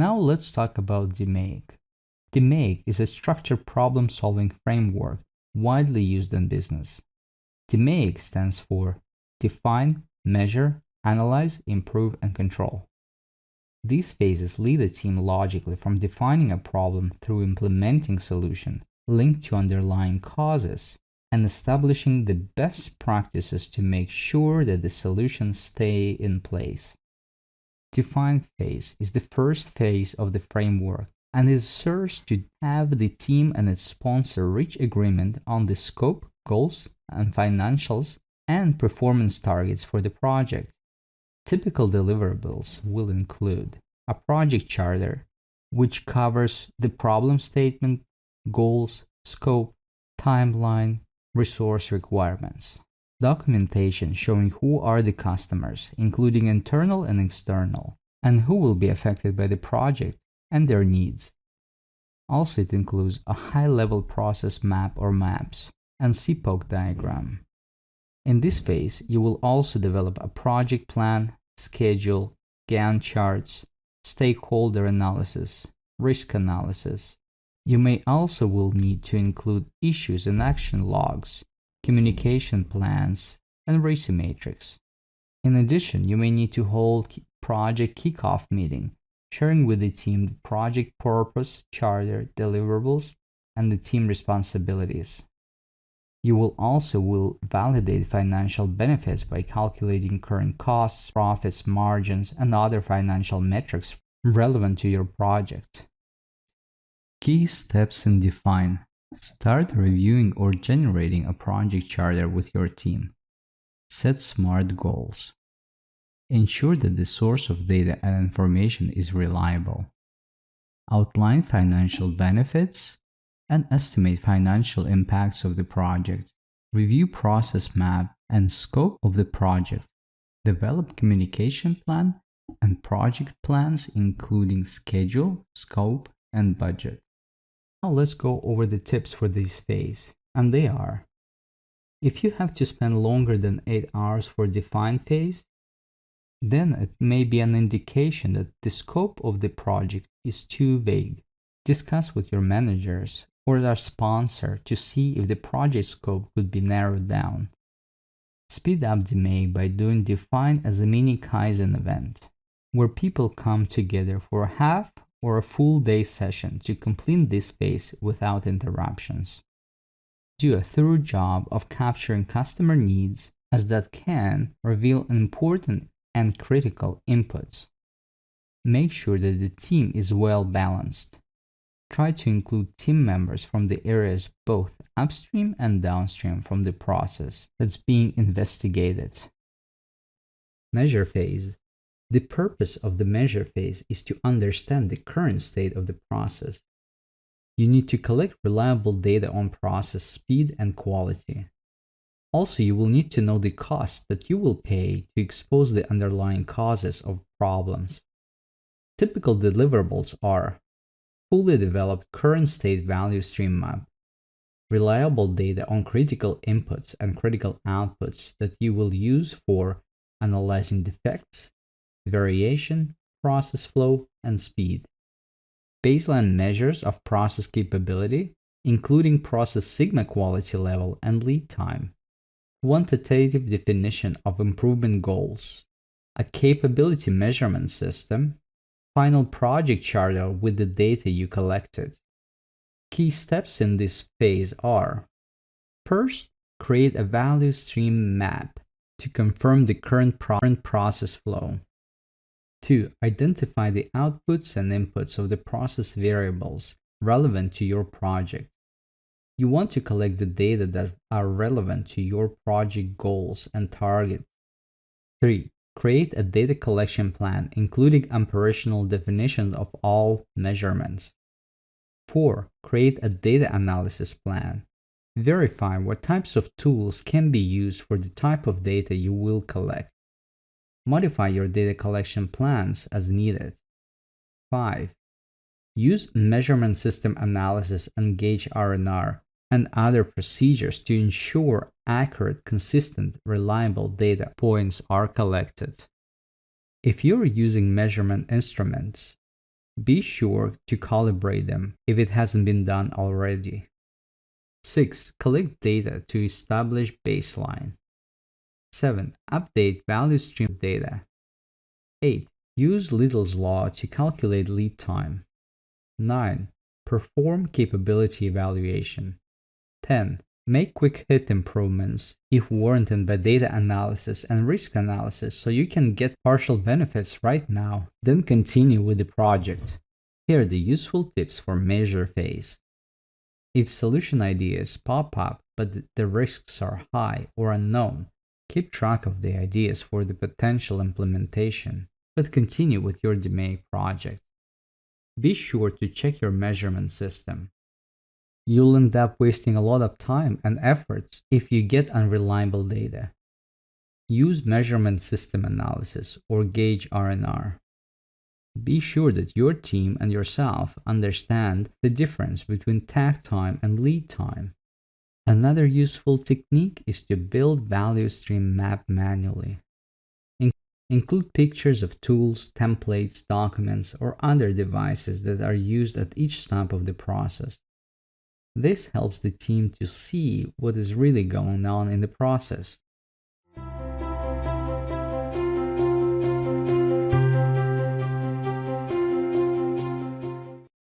Now let's talk about DMAIC. DMAIC is a structured problem-solving framework widely used in business. DMAIC stands for Define, Measure, Analyze, Improve, and Control. These phases lead a team logically from defining a problem through implementing solution linked to underlying causes and establishing the best practices to make sure that the solutions stay in place. Define phase is the first phase of the framework and it serves to have the team and its sponsor reach agreement on the scope, goals, and financials and performance targets for the project. Typical deliverables will include a project charter, which covers the problem statement, goals, scope, timeline, resource requirements. Documentation showing who are the customers, including internal and external, and who will be affected by the project and their needs. Also, it includes a high-level process map or maps and CPOC diagram. In this phase, you will also develop a project plan, schedule, Gantt charts, stakeholder analysis, risk analysis. You may also will need to include issues and action logs, communication plans, and risk matrix. In addition, you may need to hold project kickoff meeting, sharing with the team the project purpose, charter, deliverables, and the team responsibilities. You will also validate financial benefits by calculating current costs, profits, margins, and other financial metrics relevant to your project. Key steps in Define. Start reviewing or generating a project charter with your team. Set SMART goals. Ensure that the source of data and information is reliable. Outline financial benefits and estimate financial impacts of the project. Review process map and scope of the project. Develop communication plan and project plans including schedule, scope, and budget. Now let's go over the tips for this phase, and they are: if you have to spend longer than 8 hours for Define phase, then it may be an indication that the scope of the project is too vague. Discuss with your managers or their sponsor to see if the project scope could be narrowed down. Speed up DMAIC by doing Define as a mini Kaizen event, where people come together for a half or a full day session to complete this phase without interruptions. Do a thorough job of capturing customer needs, as that can reveal important and critical inputs. Make sure that the team is well balanced. Try to include team members from the areas both upstream and downstream from the process that's being investigated. Measure phase. The purpose of the measure phase is to understand the current state of the process. You need to collect reliable data on process speed and quality. Also, you will need to know the cost that you will pay to expose the underlying causes of problems. Typical deliverables are fully developed current state value stream map, reliable data on critical inputs and critical outputs that you will use for analyzing defects, variation, process flow, and speed. Baseline measures of process capability, including process sigma quality level and lead time. Quantitative definition of improvement goals. A capability measurement system. Final project charter with the data you collected. Key steps in this phase are: first, create a value stream map to confirm the current process flow. 2. Identify the outputs and inputs of the process variables relevant to your project. You want to collect the data that are relevant to your project goals and targets. 3. Create a data collection plan, including operational definitions of all measurements. 4. Create a data analysis plan. Verify what types of tools can be used for the type of data you will collect. Modify your data collection plans as needed. 5. Use measurement system analysis and gauge R&R and other procedures to ensure accurate, consistent, reliable data points are collected. If you're using measurement instruments, Be sure to calibrate them if it hasn't been done already. 6. Collect data to establish baseline. 7. Update value stream data. 8. Use Little's law to calculate lead time. 9. Perform capability evaluation. 10. Make quick hit improvements if warranted by data analysis and risk analysis so you can get partial benefits right now, then continue with the project. Here are the useful tips for measure phase. If solution ideas pop up but the risks are high or unknown, keep track of the ideas for the potential implementation, but continue with your DMAIC project. Be sure to check your measurement system. You'll end up wasting a lot of time and effort if you get unreliable data. Use measurement system analysis or gauge R&R. Be sure that your team and yourself understand the difference between takt time and lead time. Another useful technique is to build value stream map manually. Include pictures of tools, templates, documents, or other devices that are used at each step of the process. This helps the team to see what is really going on in the process.